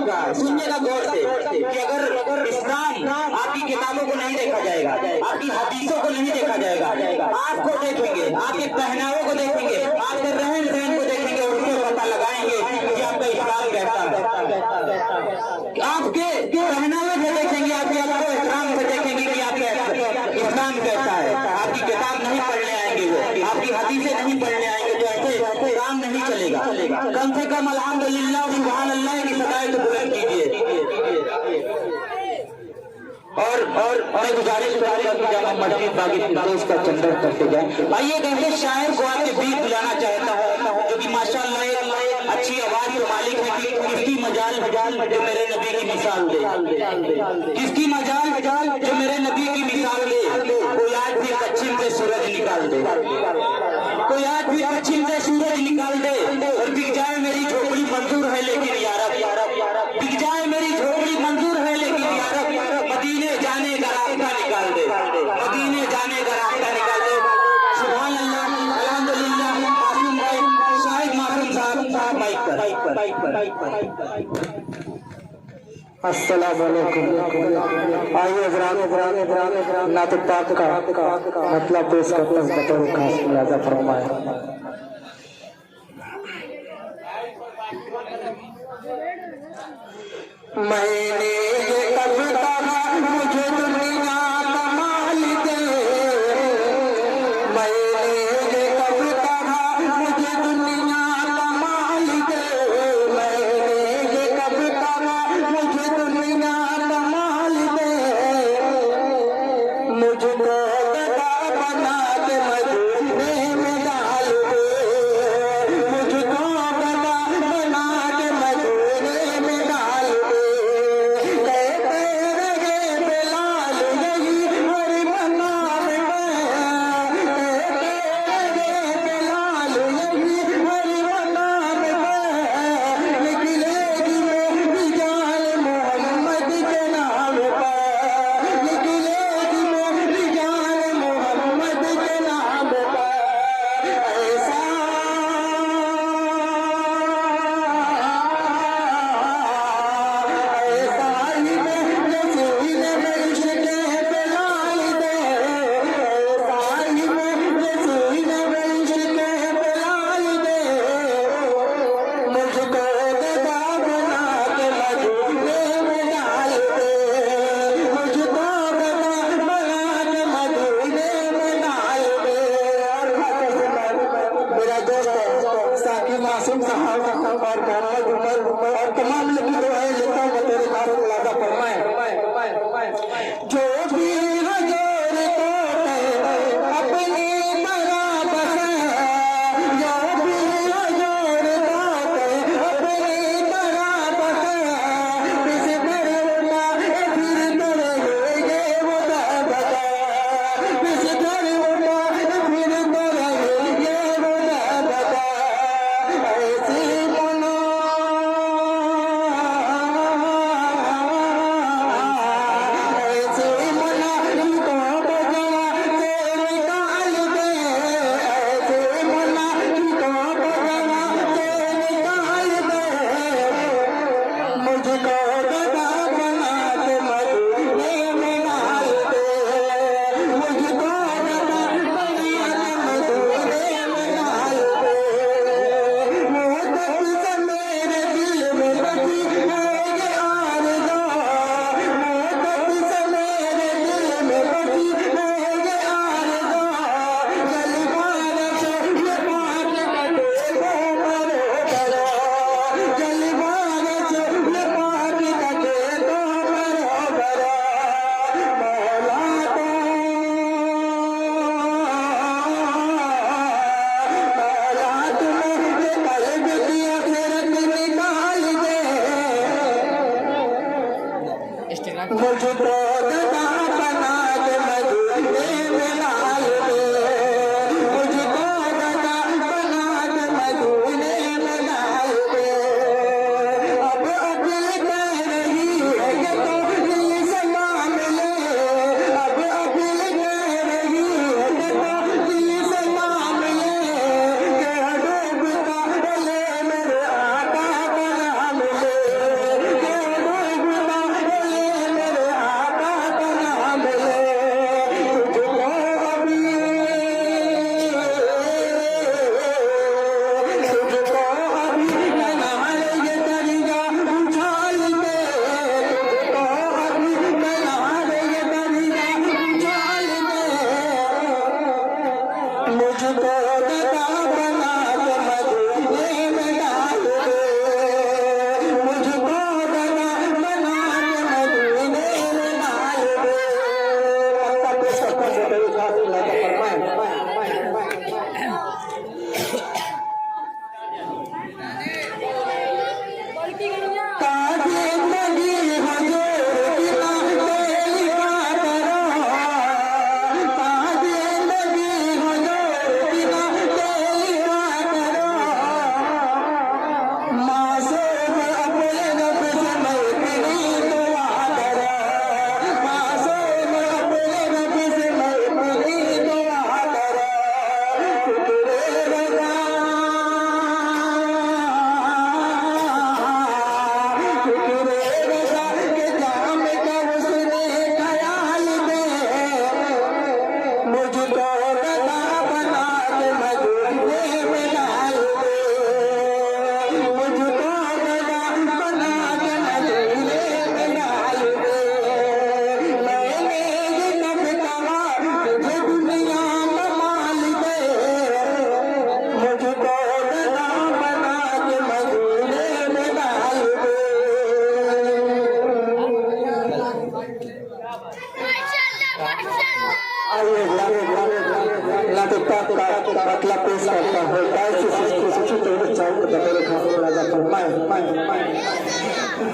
सुनिएगा गौर से कि अगर इस्लाम आपकी किताबों को नहीं देखा जाएगा, आपकी हदीसों को नहीं देखा जाएगा, आपको देखेंगे, आपके पहनावों को देखेंगे, आपके रहन सहन को देखेंगे और उससे पता लगाएंगे कि आपका इस्लाम कैसा है। आपके पहनावे से देखेंगे, आपको इस्लाम से देखेंगे कि आपका इस्लाम कैसा है। आपकी किताब नहीं पढ़ने आएंगे, वो आपकी हदीसें नहीं पढ़ने आएंगे, तो ऐसे काम नहीं चलेगा। कम से कम अल्हम्दुलिल्लाह सुभान अल्लाह की सदाएं तो बुलंद कीजिए। और गुजारिश करूंगा कि जब हम मस्जिद बागी फिरदौस का चंदन करते जाए। आइए एक ऐसे शायर को आपके बीच बुलाना चाहता हूँ जो कि माशाअल्लाह अच्छी आवाज के मालिक है कि किसकी मजाल जो मेरे नबी की मिसाल दे, किसकी मजाल जो मेरे नबी की मिसाल दे। कोई आज भी पश्चिम से सूरज निकाल दे, कोई आज भी पश्चिम से सूरज निकाल दे और बिक जाए मेरी झोपड़ी मंजूर है लेकिन यारब, बिक जाए मेरी झोपड़ी मंजूर है लेकिन यारब, मदीने जाने का रास्ता निकाल दे, मदीने जाने का रास्ता निकाल दे। सुभान अल्लाह, अल्हम्दुलिल्लाह। मासूम भाई शाहिद मासूम साहब माइक पर। अस्सलाम वालेकुम। आइए हज़रात नात पाक का मतलब पेश करते हैं बतौर खास मुलाज़ा फरमाएं। मैंने ये कब कहा मुझे दुनिया कमाल दे, मैंने ये कब कहा मुझे दुनिया कमाल दे, मैंने ये कब कहा मुझे दुनिया कमाल दे, मुझको गदा बना के मदीने में डाल दे, मुझको गदा बना के मदीने में डाल दे। मासूम साहब और मोहम्मद उमर और तमाम लोग लेता हूँ तेरे खास मुलाज़ा फरमाएं। जो भी हजूर को अपनी तरह बसे, जो भी हजूर को अपनी तरह बसे, किसी तरह फिर करेंगे वो बता, किसी तरह फिर करेंगे वो बता। ऐसी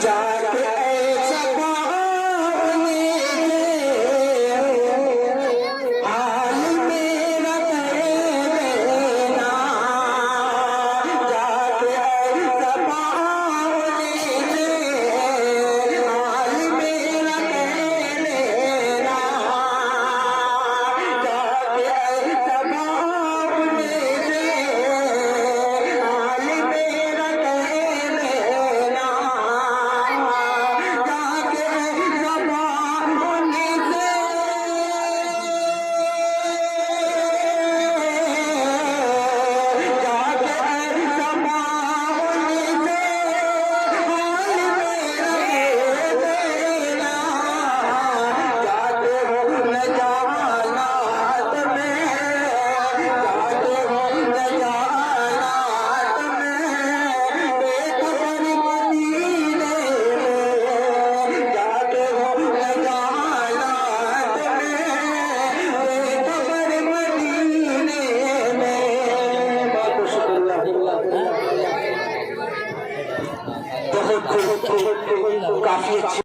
जाके ऐसा पाने हाल मेरा कह देना, जाके ऐसा पाने हाल मेरा कह देना, जाके ऐसा पाने हाल मेरा कह देना, जाके ऐसा पाने काफी अच्छी